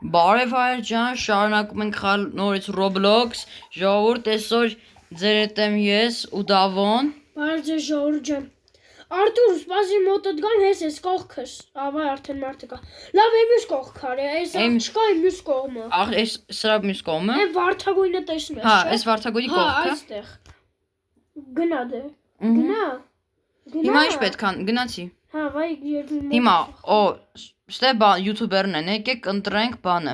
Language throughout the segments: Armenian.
Բարև հայր ջան, շարունակում ենք խաղալ նորից Roblox, ժողովուրդ, այսօր ձեր հետ եմ ես ու Դավոն։ Բարև ձեզ ժողովուրդ ջան։ Արտուր, սպասի մոտդ գան, ես կողքս, ավայ արդեն մարդը կա։ Լավ, մյուս կողք արի, այս չկա մյուս կողմը։ Ախ, այս սրա մյուս կողմը։ Այն վարդագույնը տեսնում ես, Հա, չէ՞։ այս վարդագույնի կողքը։ Հա, այստեղ։ Գնա դե։ Գնա։ Հիմա ինչ պետք է գնացի։ Հա, վայ երկու։ Հիմա, ստե յութուբերն են, եկեք ընտրենք բանը։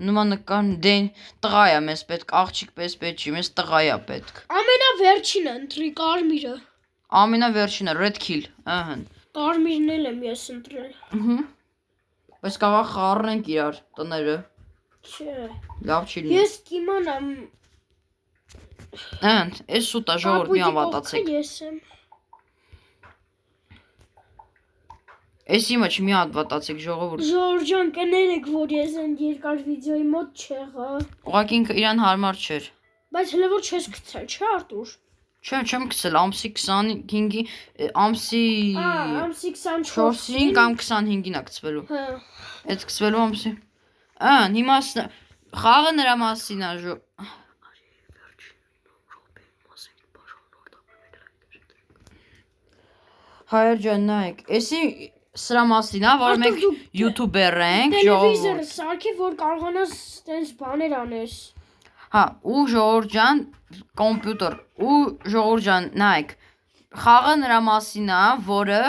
Նման նկան դեն տղա է մեզ պետք, աղջիկ պես պետք չի, մեզ տղա է պետք։ Ամենավերջինը ընտրի կարմիրը։ Ամենավերջինը Red Kill, ահա։ Կարմիրն էլ եմ ես ընտրել։ Բայց կարող խառնենք իրար տները։ Չէ։ Լավ չի լինի։ Ես կիմանամ։ Այս սուտա ժողովուրդ մի անվատացեք։ Ես եմ։ Այս իմը մի անվատացեք ժողովուրդ։ Ժողովուրդ ջան, կներեք, որ ես այն երկար վիդեոյի մոտ չեղա։ Ուղղակի իրան հարմար չէր։ Բայց հələ որ չես գցել, չէ՞ Արտուր։ Չեմ գցել, ամսի 25-ի, ամսի ամսի 24-ին կամ 25-ին է գցվելու։ Հա։ Այդ գցվելու ամսի։ Հիմա խաղը նրա մասին է Հայր ջան, նայեք, էսի սրա մասին է, որ մենք յութուբեր ենք, տելևիզորը սարքի, որ կարողանաս տենց բաներ անես։ Հա, ու ժողովուրդ ջան, կոմպյուտեր, ու ժողովուրդ ջան, նայեք, խաղը նրա մասին է, որը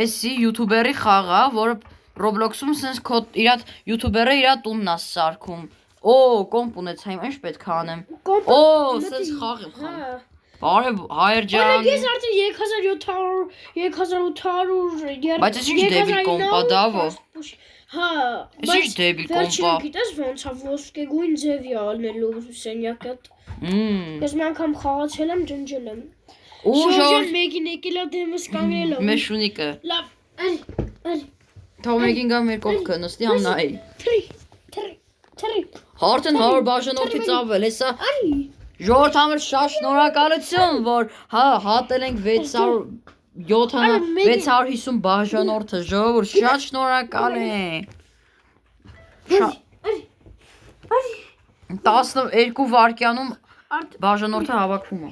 էսի յութուբերի խաղը, որը Roblox-ում սենց իր յութուբերը իր տունն է սարքում։ Կոմպ ունեցա, հիմա ինչ պետք է անեմ։ Սենց խաղ եմ խաղում։ Բարև հայր ջան։ Ես արդեն 3800 Բայց ես ինչ դեբիլ կոմպա Դավո։ Հա, ես ինչ դեբիլ կոմպա։ Գիտես ոնց է ոսկեգույն ձևի անելու սենյակը։ Ես մի անգամ խաղացել եմ, ջնջել եմ։ Ու ժողովուրդ մեկին եկել է դեմս կանգնել է։ Մեշունիկը։ Լավ, արի։ Թող մեկին գա մեր կողքը նստի համ նայի։ Թրի։ Արդեն 100 բաժանորդից ավել, հեսա։ Արի։ Ժողովուրդ համար շատ շնորհակալություն, որ հատել ենք 650 բաժանորդը, ժողովուրդ, շատ շնորհակալ ենք։ 12 վայրկյանում բաժանորդը հավաքվում է։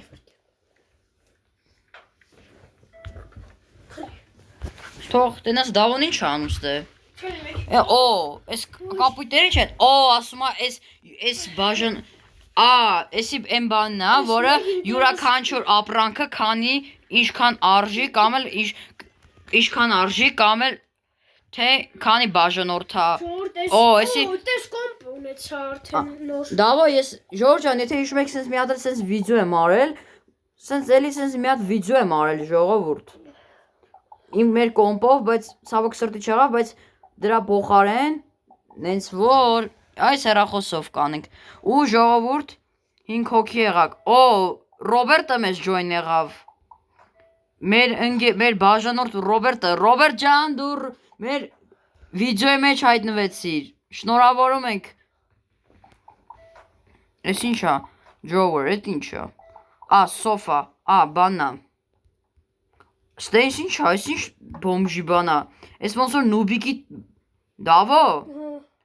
Թող տենաս Դավոն ինչ անում ստե։ Այս կապույտերը ինչ են։ Ասում է, այս բաժան էսի այն բանն է, որը յուրաքանչյուր ապրանքը ինչքան արժի կամ էլ թե քանի բաժանորդ է։ Տես կոմպ ունեցա արդեն նոր։ Դավո, ես Ժորժ ջան, եթե հիշում եք, սենց մի հատ սենց վիդեո եմ արել, սենց էլի սենց մի հատ վիդեո եմ արել ժողովուրդ։ Մեր կոմպով, բայց ցավոք սրտի չեղավ, բայց դրա փոխարեն նենց որ այս հեռախոսով կանենք։ Ու ժողովուրդ 5 հոգի եղակ։ Ռոբերտը մեզ ջոյն եղավ։ Մեր բաժանորդ Ռոբերտ ջան, դու մեր վիդեոյի մեջ հայտնվեցիր։ Շնորհավորում ենք։ Էս ինչ է։ Ջովեր, էդ ինչ է։ Սոֆա, բանա։ Ստե ինչ է, այս ինչ բոմժի բանա։ Այս ոնց որ նուբիկի Դավո։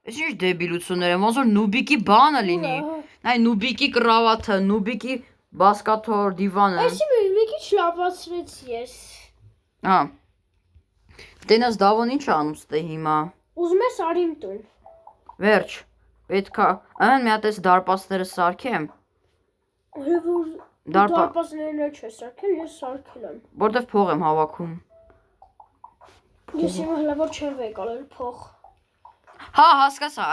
Այս ինչ դեբիլություններ են, ոնց որ նուբիկի բանը լինի։ Նայ նուբիկի կրավաթը, նուբիկի բասկաթոր դիվանը։ Այսի մի քիչ լավացրեցի ես։ Տենաս Դավոն ինչ անում ստե հիմա։ Ուզում ես արիմ տուն։ Վերջ, պետքա, մի հատ էս դարպասները սարքեմ։ Դարպասները չես սարքել, ես սարքել եմ։ Որտեվ փող եմ հավաքում։ Ես հիմա հələ որ չեմ վեկալել փող։ Հա, հասկացա,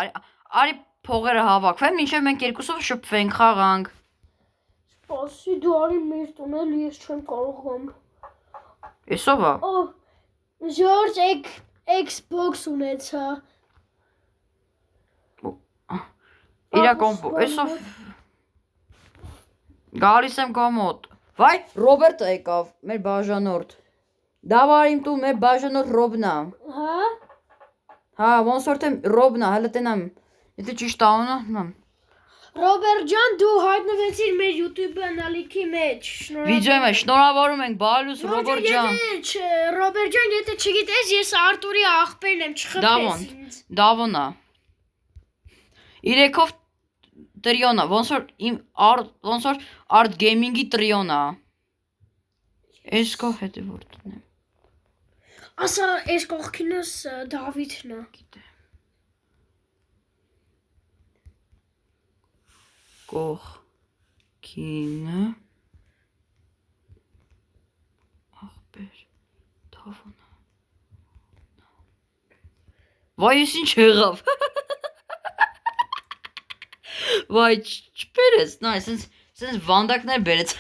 արի փողերը հավաքվեն, մինչև մենք երկուսով շփվենք, խաղանք։ Սպասի, դու արի մեր տունել, ես չեմ կարողam։ Էսով է։ Ժորժ Xbox ունեցա։ Իրա կոմպո, էսով գալիս եմ կոմոտ։ Վայ, Ռոբերտը եկավ, մեր բաժանորդ։ Դավարիմ տու մեր բաժանորդ Ռոբնա։ Հա, ոնց որ թե Ռոբնա, հələ տենամ։ Եթե ճիշտ անունը։ Ռոբերտ ջան, դու հայտնվեցիր մեր YouTube անալիքի մեջ։ Վիդեոյի մեջ շնորհավորում ենք, բալուս Ռոբերտ ջան։ Ռոբերտ ջան, եթե չգիտես, ես Արտուրի աղբերն եմ, չխփես ինձ։ Դավոնա։ 3-ով տրիոնա, ոնց որ Art Gaming-ի տրիոնա։ Էս կա հետևորդն է։ Ասա այս կողքինս Դավիթն է։ Կողքինը ախպեր Դավոնը։ Վայ, ես ինչ եղավ։ Վայ, չբերես, նա, սենց վանդակներ բերեց։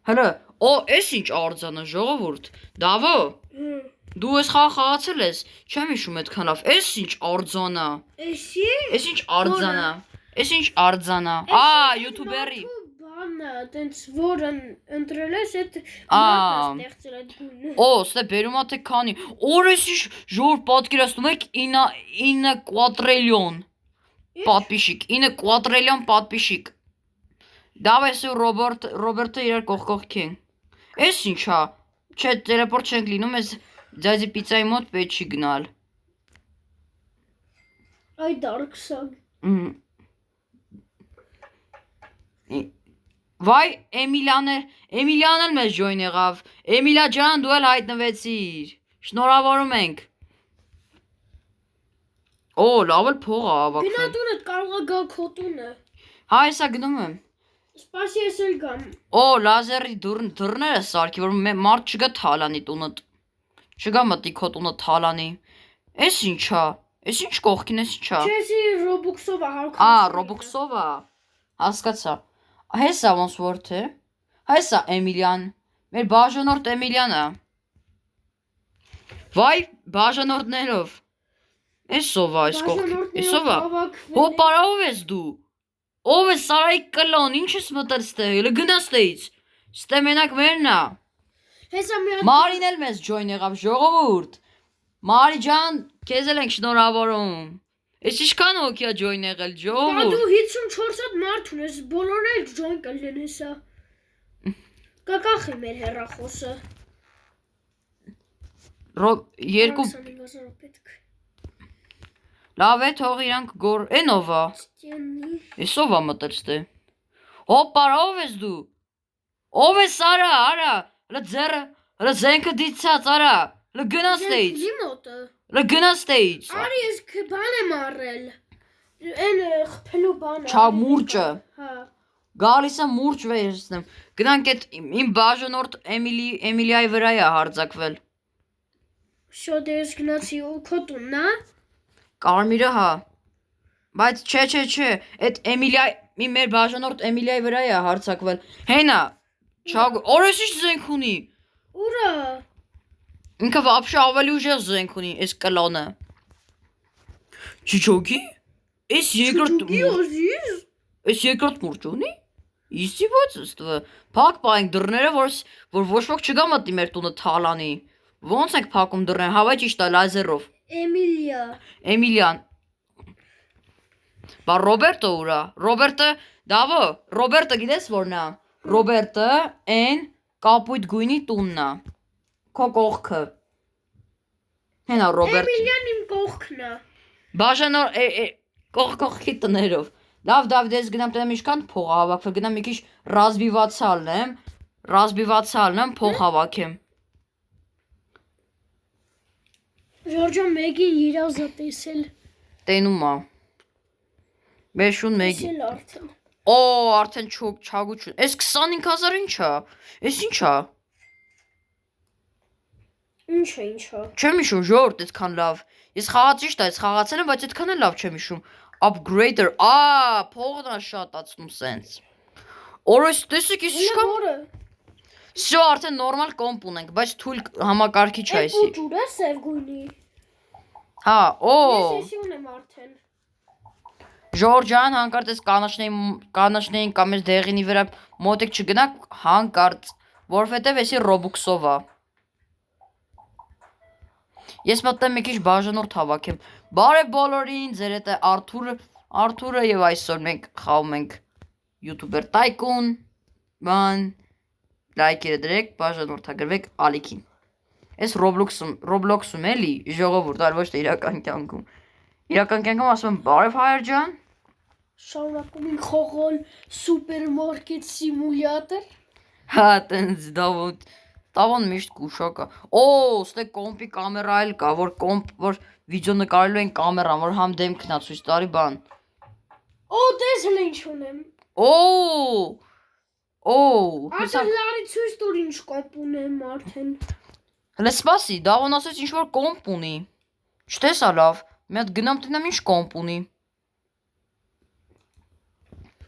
Հələ, էս ինչ արձանը, ժողովուրդ, Դավո, դու ես խաղացել ես, չեմ հիշում այդքան լավ, էս ինչ արձանա։ Էս ինչ արձանա։ Էս ինչ արձանա։ յութուբերի։ Բանը, տենց որն ընտրել ես, այդ մարդն է ստեղծել այդ գույնը։ Ստե բերում ա թե քանի։ Օր էս ինչ ժողովուրդ պատկերացնում եք 9 կվադրիլիոն պատպիշիկ, 9 կվադրիլիոն պատպիշիկ։ Դավես ու Ռոբերտը իրար կողքին։ Էս ինչա։ Չէ, տելեպորտ չենք լինում, էս ձայձի պիցայի մոտ պետք չի գնալ։ Այ դարքսան։ Վայ, Էմիլիան էլ մեզ ջոյն եղավ։ Էմիլիա ջան, դու էլ հայտնվեցիր։ Շնորհավորում ենք։ Լավ էլ փող ա ավակվել։ Գնա տունդ, կարող է գա քո տունը։ Հա, հեսա գնում եմ։ Սպասի ես էլ գամ։ Լազերի դռները սարքի, որ մարդ չգա թալանի տունդ։ Չգա մտի քո տունը թալանի։ Էս ինչա։ Էս ինչ կողքին էս ինչա։ Չեսի Robux-ով ա հարկում։ Robux-ով ա։ Հասկացա։ Հեսա ոնց որ թե։ Հեսա Էմիլիան։ Մեր բաժանորդ Էմիլիանը։ Վայ, բաժանորդներով։ Էսով ա, էս կողքին։ Էսով ա։ Հոպարա ով ես դու։ Ով է Սարայի կլոն, ինչ ես մտել ստեղ, elə գնա ստեից, ստե մենակ մերն ա։ Մարին էլ մեզ ջոյն եղավ, ժողովուրդ, Մարի ջան, քեզ էլ ենք շնորհավորում, ես ինչքան հոգի ա ջոյն եղել, ժողովուրդ։ Դու 54 հատ մարդ ունես, բոլորն էլ ջոյն կլեն հեսա։ Կակախի մեր հեռախոսը։ Երկու Լավ է, թող իրանք էնով ա։ Էսով ա մտել ստե։ Հոպարա, ով ես դու։ Ով ես արա, արա, հլը զենքը դիցած, արա, հլը գնա ստեից։ Հլը գնա ստեից։ Արի ես բան եմ առել։ Են խփելու բանը։ Չա մուրճը։ Հա։ Գալիս ա մուրճ վերցնեմ։ Գնանք այդ իմ բաժանորդ Էմիլիայի վրա է հարձակվել։ Շոտ ես գնացի ու քո տունն ա։ Կարմիրը հա, բայց չէ, այդ մեր բաժանորդ Էմիլիայի վրա է հարձակվել, հենա, օրես ինչ զենք ունի, ուրա, ինքը վապշը ավելի ուժեղ զենք ունի, ես կլոնը, չիչոքի, ես երկրորդ մուրճ ունի, իսի ված ստվը, պակ պայինք դրները, որ ոչ ոք չգա մտի մեր տունը թալանի, ոնց ենք պակում դրները, հավայ ճիշտ ա լազերով, Էմիլիան Բա Ռոբերտը ուրա Դավո Ռոբերտը գիտես որն ա Ռոբերտը են կապույտ գույնի տունն ա Քո կողքը Հենա Ռոբերտ Էմիլիան իմ կողքն ա Բաժանոր կողքի տներով Լավ Դավիթ ես գնամ տնեմ ինչքան փող հավաքվել գնամ մի քիչ ռազբիվացալն եմ փող հավաքեմ Ժորջան մեկին երազա տեսել Տենում ա Մեշուն մեկին արդեն չագություն Ես 25,000 ինչ ա Ես ինչ ա Ինչա Չեմ իշում ժորդ այդքան լավ Ես խաղացիշտ ա ես խաղացել եմ բայց այդքան էլ լավ չեմ իշում Upgrader փողն ա շատացնում սենց Օրես տեսեք ես ինչքան Սյո արդեն նորմալ կոմպ ունենք բայց թույլ համակարգիչ ա եսի Էդ ուջուր է սև գույնի Հա Ես եսի ունեմ արդեն Ժորջան հանկարծ ես կանաչնեին կամ ես դեղինի վրա մոտիկ չգնակ հանկարծ որովհետև եսի Robux-ով ա Ես մտեմ մի քիչ բաժանորդ հավաքեմ Բարև բոլորին ձեր հետ է Արթուրը եւ այսօր մենք խաղում ենք YouTuber Tycoon բան լայքերը դրեք բաժանորդագրվեք ալիքին Այս Roblox-ում էլի ժողովուրդ, այլ ոչ թե իրական կյանքում։ Իրական կյանքում ասում եմ բարև հայր ջան։ Շարունակում ենք խաղալ սուպերմարկետ սիմուլյատոր։ Հա, տենց Տավոն միշտ կուշակա։ Օ, ստե կոմպի կամերա էլ կա, որ վիդեո նկարելու են կամերան, որ համ դեմքն ա ցույց տարի բան։ Օ, դες էլ ինչ ունեմ։ Օ, Արդեն լարի ցույց տուր ինչ կոմպ ունեմ արդեն։ հələ սպասի, Դավոն ասեց ինչ որ կոմպ ունի։ Չտեսա լավ, մի հատ գնամ տնեմ ինչ կոմպ ունի։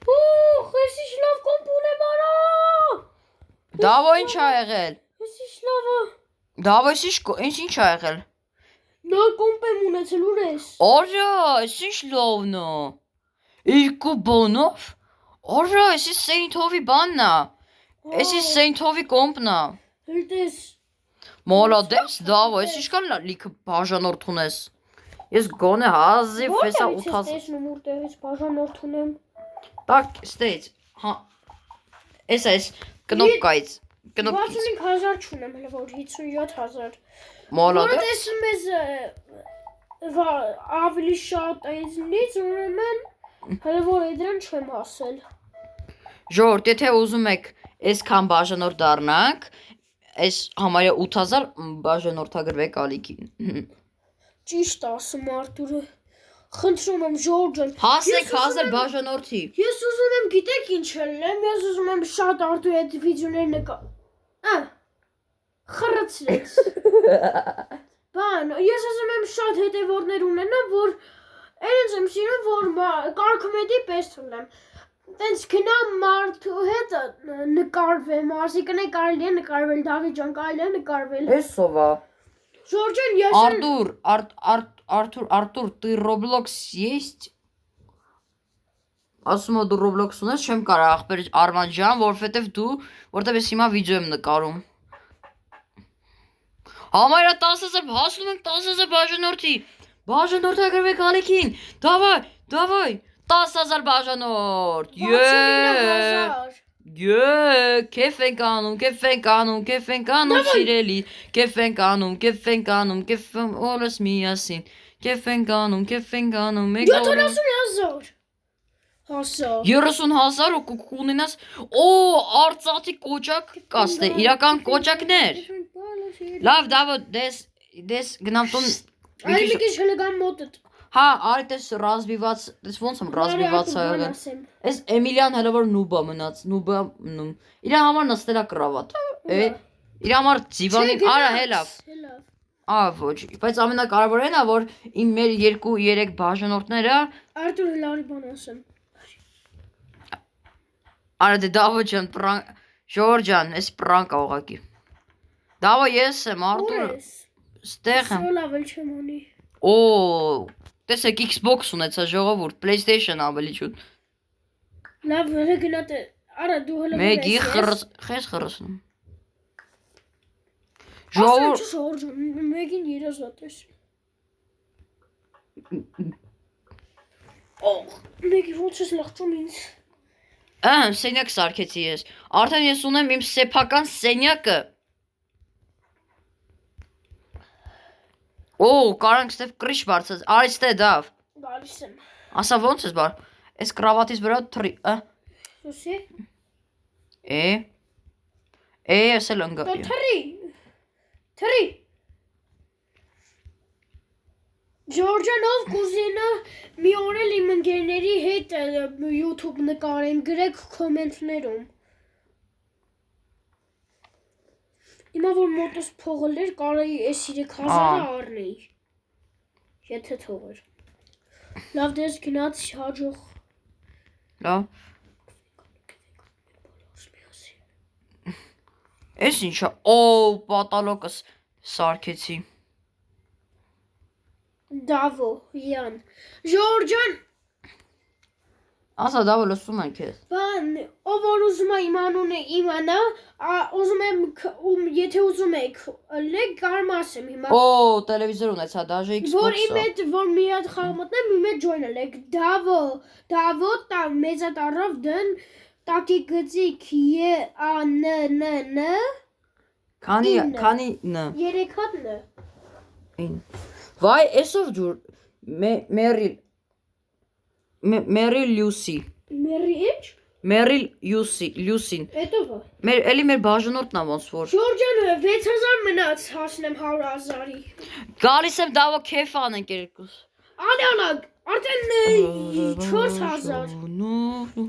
Օ, ես ինչ լավ կոմպ ունեմ արա։ Դավո ինչ ա եղել։ Ես ինչ լավը։ Դավո ինչ ա եղել։ Նոր կոմպ եմ ունեցել ուր ես։ Արա, այս ինչ լավն ա։ Երկու բանով։ Արա, էսի Սեյնթովի բանն ա։ Էսի Սեյնթովի կոմպն ա։ Հերտես։ Մոլադես, Դավո, ես ինչքան լիքը բաժանորդ ունես։ Ես գոնե հազիվ հեսա 8000։ Տեսնում որտեղից բաժանորդ ունեմ։ Так, ստեյց։ Հա։ Էս կնոպկայից։ 65000 չունեմ, հələ որ 57000։ Մոլադես։ Տեսնում ես ավելի շատ այնից ունեմ, հələ որ դրան չեմ հասել։ Ժողովուրդ, եթե ուզում եք այսքան բաժանորդ դառնանք, այս համարյա 8000 բաժանորդագրվեք ալիքին։ Ճիշտ ասում Արտուրը։ Խնդրում եմ Ժորժան։ Հասեք 1000 բաժանորդի։ Ես ուզում եմ, գիտեք ինչ եմ, ես ուզում եմ շատ Արտուրի այդ վիդեոներ նկարել։ Խրացրեց։ Բան, ես ուզում եմ շատ հետևորդներ ունենամ, որ այնց եմ սիրում, որ կարգմետի պես ունեմ։ Տենց գնամ մարդու հետ նկարվեմ, ասիկն է կարելի է նկարվել, Դավիթ ջան, կարելի է նկարվել։ Էսով է։ Ժորժան, ես Артур, ты Roblox есть? Ասում եմ դու Roblox ունես, չեմ կարող ախպեր Արման ջան, որովհետև ես հիմա վիդեո եմ նկարում։ Համարյա 10000 հասնում ենք 10000 բաժանորդի։ Բաժանորդագրվեք ալիքին։ Դավայ, 10000 բաժանորդ։ Քեֆ ենք անում, սիրելի։ Քեֆ ենք անում, օրս միասին։ Քեֆ ենք անում, մեկ օր։ 70000 հասա։ 30000 ու կունենաս արծաթի կոճակ կաստե, իրական կոճակներ։ Լավ, Դավո, դες գնամ տուն։ Այ մի քիչ հլգամ մոտդ։ Հա, արի տես ռազմիված, տես ոնց եմ ռազմիված ա եղել։ Էս Էմիլիան հələ որ նուբա մնաց, իր համար նստելա կրավատ։ Իր համար դիվանին, արա հելավ։ Ոչ, բայց ամենակարևորն է, որ իմ մեր 2-3 բաժանորդները Արտուր լարի բան ասեմ։ Արա դե Դավո ջան, Ժորժ ջան, էս պրանկ ա ուղակի։ Դավո ես եմ, Արտուր, ստեղ եմ։ Լավ էլ չեմ ունի։ Տեսեք Xbox ունեցա ժողովուրդ, PlayStation ավելի շուտ։ Լավ, հələ գնա դե, արա դու հələ Մեգի խես խրսնում։ Ժողովուրդ, մեկին երազատես։ Մեգի ոնց ես լախճում ինձ։ Սենյակ սարքեցի ես։ Արդեն ես ունեմ իմ սեփական սենյակը։ Կարանք ստեղ կրիշ բարձած, արի ստե Դավ։ Գալիս եմ։ Ասա ոնց ես բար, ես կրավատից վրա թրի, Սուսի։ ես էլ ընգա։ Թրի։ Ժորժանով կուզենա մի օր էլ իմ ընկերների հետ YouTube նկարեմ, գրեք կոմենտներում։ Հիմա որ մոտս փողեր կարայի այս 3000-ը առնեի։ Եթե թողեր։ Լավ դες գնաց հաջող։ Լավ։ Էս ինչա, պատալոկս սարքեցի։ Դավո, Յան։ Ժորժան։ Ասա Դավո լսում են քեզ։ Բան, ով որ ուզում է իմ անունը իմանա, ուզում եմ, եթե ուզում եք, լեք կարմ ասեմ հիմա։ Տելևիզոր ունեցա, դաժե Xbox-ը։ Որ իմ հետ, որ մի հատ խաղ մտնեմ, իմ հետ join ալեք, Դավո, մեծատառով դն, տակի գծիկ, ԵԱՆՆ, Քանի Ինը։ քանի ն 3 հատն է։ ին։ Վայ, էսով ջուր Մերիլ Լյուսի։ Մերի ինչ։ Մերիլ Լյուսին։ Հետո ո՞։ Էլի մեր բաժանորդն ա ոնց որ։ Ժորջանը 6000 մնաց հասնեմ 100,000-ի։ Գալիս եմ դավո քեֆ անենք երկուս։ Անանակ, արդեն 4000։ Նո։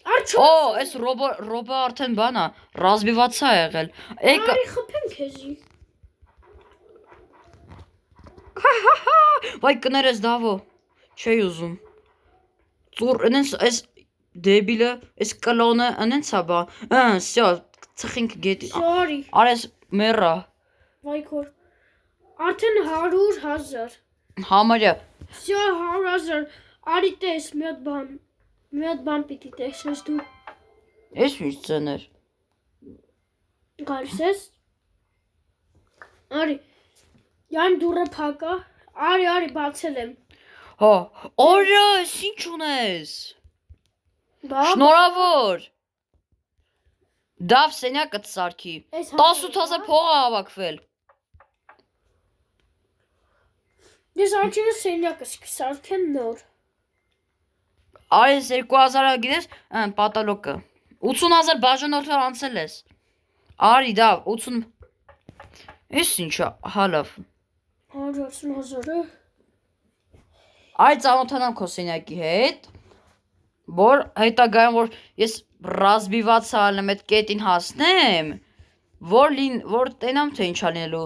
Արդ Օ, էս ռոբը արդեն բանա, ռազմիված է եղել։ Եկա։ Արի խփեմ քեզի։ Վայ կներես դավո։ Չի ուզում։ Ծուր, այս դեբիլը, այս կլոնը, անենց ա բա։ Всё, ծխինք գետի։ Sorry։ Արես մեռա։ Վայքոր։ Արդեն 100,000։ Համարյա։ Всё 100,000։ Արի տես մի հատ բան պիտի տեսնես դու։ Էս ինչ ծներ։ Գալիս ես։ Արի։ Յան դուրը փակա։ Արի բացել եմ։ Հա, օրա, էս ինչ ունես։ Բա։ Շնորհավոր։ Դավ սենյակը սարքի։ 18000 փող ա հավաքվել։ Ես արդյունը սենյակս կսարքեմ նոր։ Այս 2000-ը գիտես, պատալոկը։ 80000 բաժանորդներ անցել ես։ Արի դավ, 80։ Էս ինչա, հալավ։ 180,000-ը։ Այ ծանոթանամ քո սենյակի հետ, որ հետագայում որ ես ռազմիված ալեմ այդ կետին հասնեմ, որ տենամ թե ինչա լինելու։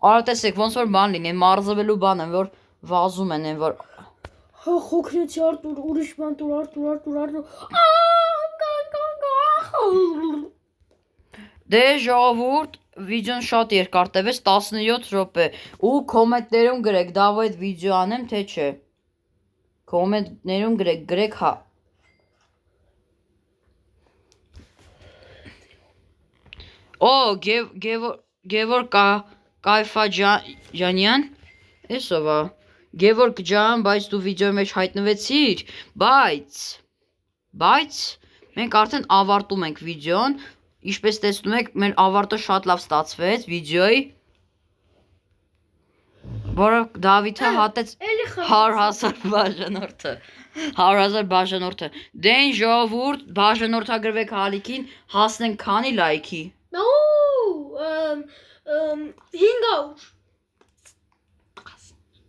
Արա տեսեք ոնց որ բան լինի, մարզվելու բան են, որ վազում են, որ Հա խոքրեցի Արտուր, ուրիշ բան տուր Արտուր։ Դե ժողովուրդ, վիդեոն շատ երկար տևեց 17 րոպե ու կոմենտներում գրեք, դավո այդ վիդեո անեմ թե չէ։ Կոմենտներում գրեք հա։ Օ, Գևորգ Կայֆաջանյան, էսով ա։ Գևորգ ջան, բայց դու վիդեոյի մեջ հայտնվեցիր, բայց մենք արդեն ավարտում ենք վիդեոն, ինչպես տեսնում եք, մեր ավարտը շատ լավ ստացվեց վիդեոյի, որը Դավիթը հատեց 100,000 բաժանորդը, 100,000 բաժանորդը, դեն ժողովուրդ, բաժանորդագրվեք հալիքին, հասնենք քանի լայքի։ 500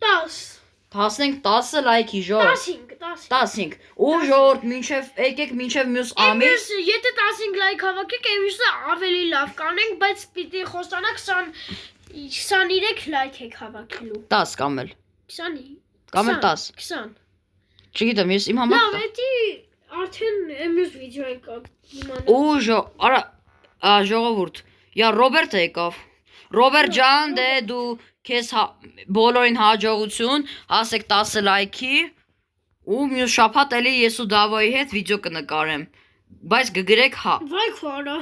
10 Հասնենք 10 լայքի ժողովուրդ։ 15 ու ժողովուրդ եկեք մինչև մյուս ամիս Եթե 15 լայք հավաքեք, εμիսը ավելի լավ կանենք, բայց պիտի խոստանանք 23 լայք եք հավաքելու։ 10 կամ էլ 20 կամ էլ 10 20 Չգիտեմ, ես իմ համար Լավ, էդի արդեն մյուս վիդեո ենք իմանալու։ ու արա ժողովուրդ, յա Ռոբերտը եկավ։ Ռոբերտ ջան, դե դու քեզ բոլորին հաջողություն, հասեք 10 լայքի ու մյուս շաբաթ էլի ես ու Դավոյի հետ վիդեո կնկարեմ։ Բայց կգրեք հա։ Վայ քորա։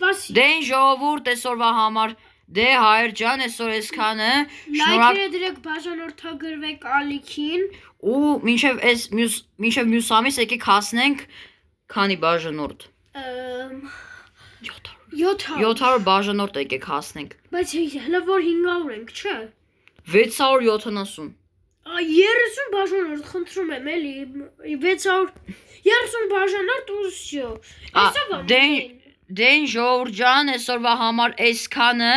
Բասի։ Դե ժողովուրդ այսօրվա համար դե հայր ջան, այսօր այսքանը։ Լայքերը դրեք բաժանորդագրվեք ալիքին։ Ու մինչև մյուս ամիս եկեք հասնենք քանի բաժանորդ։ 700 բաժանորդ եկեք հասնենք։ Բայց հələ որ 500 ենք, չէ։ 670։ 30 բաժանորդ խնդրում եմ էլի 630 բաժանորդ ու всё։ Դեն ժողովուրդ ջան, այսօրվա համար այսքանը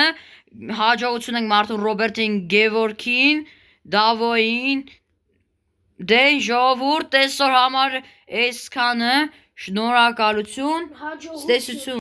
հաջողություն ենք մարդուն Ռոբերտին, Գևորգին, Դավոյին։ Դեն ժողովուրդ այսօր համար այսքանը շնորհակալություն, Հաջողություն։ ստեսություն։